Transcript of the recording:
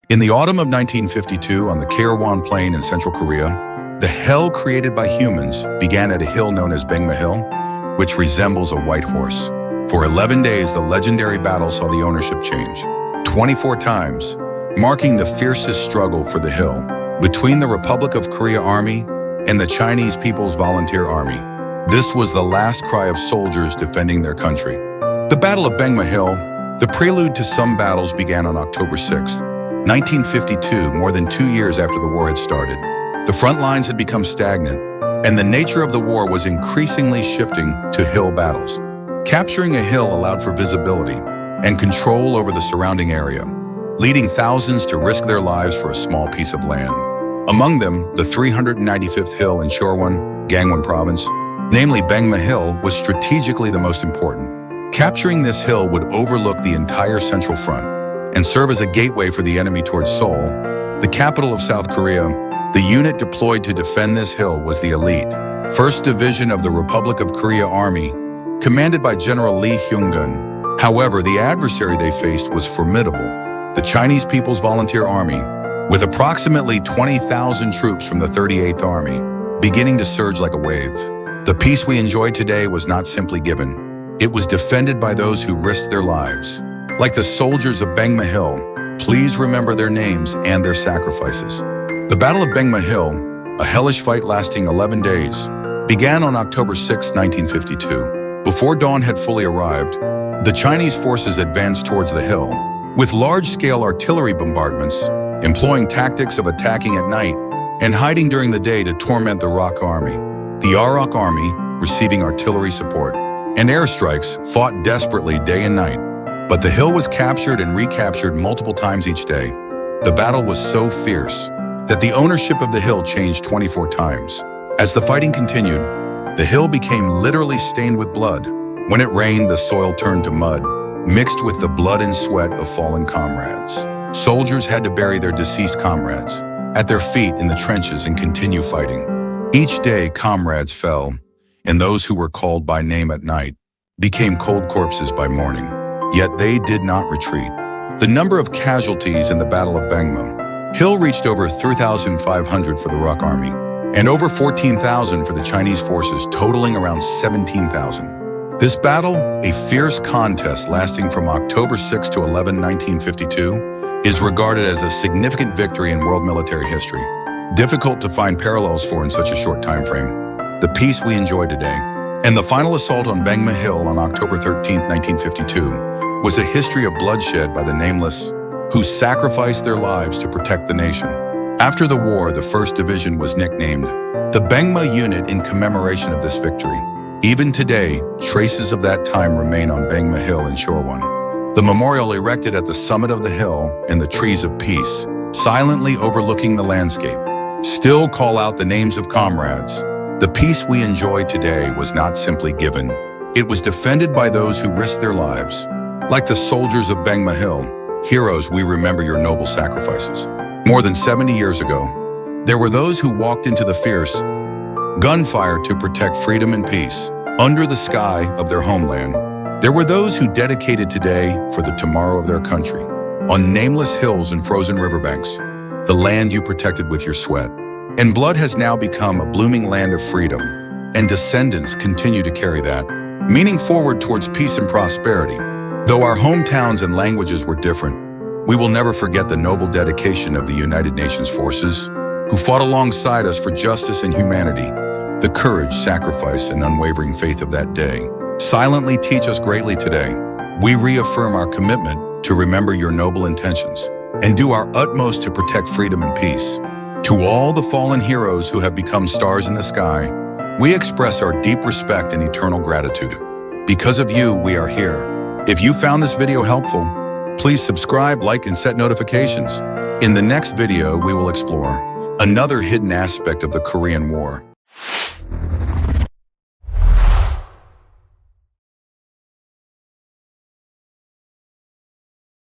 In the autumn of 1952, on the Kaerwon Plain in central Korea, the hell created by humans began at a hill known as Baekma Hill, which resembles a white horse. For 11 days, the legendary battle saw the ownership change 24 times, marking the fiercest struggle for the hill between the Republic of Korea Army and the Chinese People's Volunteer Army. This was the last cry of soldiers defending their country. The Battle of Baekma Hill, the prelude to some battles, began on October 6, 1952, more than 2 years after the war had started. The front lines had become stagnant, and the nature of the war was increasingly shifting to hill battles. Capturing a hill allowed for visibility and control over the surrounding area, leading thousands to risk their lives for a small piece of land. Among them, the 395th hill in Incheon, Gangwon Province, namely Baekma Hill, was strategically the most important. Capturing this hill would overlook the entire Central Front and serve as a gateway for the enemy towards Seoul, the capital of South Korea. The unit deployed to defend this hill was the elite 1st Division of the Republic of Korea Army, commanded by General Lee Hyung-gun. However, the adversary they faced was formidable, the Chinese People's Volunteer Army, with approximately 20,000 troops from the 38th Army, beginning to surge like a wave. The peace we enjoy today was not simply given. It was defended by those who risked their lives. Like the soldiers of Baekma Hill, please remember their names and their sacrifices. The Battle of Baekma Hill, a hellish fight lasting 11 days, began on October 6, 1952. Before dawn had fully arrived, the Chinese forces advanced towards the hill, with large-scale artillery bombardments, employing tactics of attacking at night and hiding during the day to torment the ROK Army. The ROK Army, receiving artillery support and airstrikes, fought desperately day and night, but the hill was captured and recaptured multiple times each day. The battle was so fierce that the ownership of the hill changed 24 times. As the fighting continued, the hill became literally stained with blood. When it rained, the soil turned to mud, mixed with the blood and sweat of fallen comrades. Soldiers had to bury their deceased comrades at their feet in the trenches and continue fighting. Each day, comrades fell, and those who were called by name at night became cold corpses by morning. Yet they did not retreat. The number of casualties in the Battle of Baekma Hill reached over 3,500 for the ROK Army and over 14,000 for the Chinese forces, totaling around 17,000. This battle, a fierce contest lasting from October 6 to 11, 1952, is regarded as a significant victory in world military history, difficult to find parallels for in such a short time frame. The peace we enjoy today, and the final assault on Baekma Hill on October 13, 1952, was a history of bloodshed by the nameless, who sacrificed their lives to protect the nation. After the war, the 1st Division was nicknamed the Baekma Unit in commemoration of this victory. Even today, traces of that time remain on Baekma Hill in Incheon. The memorial erected at the summit of the hill and the trees of peace, silently overlooking the landscape, still call out the names of comrades. The peace we enjoy today was not simply given. It was defended by those who risked their lives. Like the soldiers of Baekma Hill, heroes, we remember your noble sacrifices. More than 70 years ago, there were those who walked into the fierce gunfire to protect freedom and peace under the sky of their homeland. There were those who dedicated today for the tomorrow of their country, on nameless hills and frozen riverbanks, the land you protected with your sweat. And blood has now become a blooming land of freedom, and descendants continue to carry that, meaning forward towards peace and prosperity. Though our hometowns and languages were different, we will never forget the noble dedication of the United Nations forces, who fought alongside us for justice and humanity. The courage, sacrifice, and unwavering faith of that day silently teach us greatly today. We reaffirm our commitment to remember your noble intentions and do our utmost to protect freedom and peace. To all the fallen heroes who have become stars in the sky, we express our deep respect and eternal gratitude. Because of you, we are here. If you found this video helpful, please subscribe, like, and set notifications. In the next video, we will explore another hidden aspect of the Korean War,